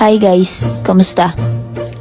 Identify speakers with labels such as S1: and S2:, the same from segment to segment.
S1: Hi guys, kamusta?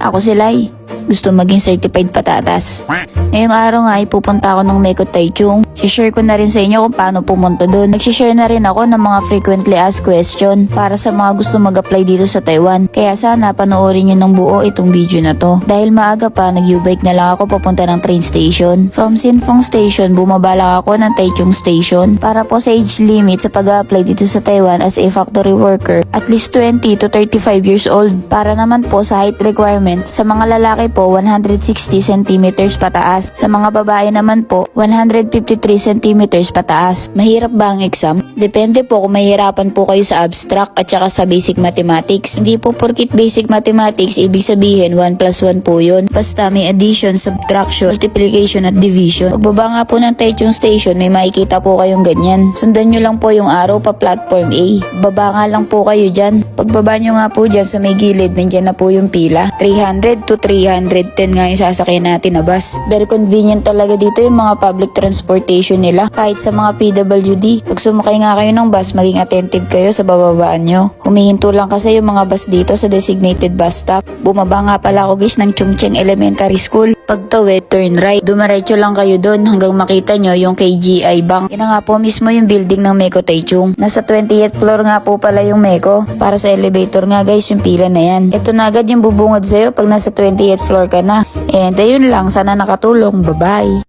S1: Ako si Lai. Gusto maging certified patatas. Ngayong araw nga ay pupunta ako ng Meko Taichung. I-share ko na rin sa inyo kung paano pumunta doon. Nag-share na rin ako ng mga frequently asked question para sa mga gusto mag-apply dito sa Taiwan. Kaya sana panoorin nyo ng buo itong video na to. Dahil maaga pa, nag-U-bike na lang ako papunta ng train station. From Sinfong Station, bumaba lang ako ng Taichung Station. Para po sa age limit sa pag-apply dito sa Taiwan as a factory worker, at least 20 to 35 years old. Para naman po sa height requirement, sa mga lalaki po 160 centimeters pataas. Sa mga babae naman po 153 centimeters pataas. Mahirap ba ang exam? Depende po kung mahirapan po kayo sa abstract at saka sa basic mathematics. Hindi po porkit basic mathematics ibig sabihin 1 plus 1 po yun. Basta may addition, subtraction, multiplication at division. Pagbaba nga po ng Taichung Station, may makikita po kayong ganyan. Sundan nyo lang po yung arrow pa platform A. Baba nga lang po kayo dyan. Pagbaba nyo nga po dyan sa may gilid, nandyan na po yung pila. 300 to 310 nga yung sasakyan natin na bus. Very convenient talaga dito yung mga public transportation nila. Kahit sa mga PWD, pag sumakay nga kayo ng bus, maging attentive kayo sa bababaan nyo. Humihinto lang kasi yung mga bus dito sa designated bus stop. Bumaba nga pala ako guys ng Chungcheng Elementary School. Pagtawid, turn right. Dumiretso lang kayo doon hanggang makita nyo yung KGI Bank. Yan nga po mismo yung building ng Meko Taichung. Nasa 20th floor nga po pala yung Meko. Para sa elevator nga guys, yung pila na yan. Ito na agad yung bubungad sa'yo pag nasa 20th floor ka na. And ayun lang, sana nakatulong. Bye-bye!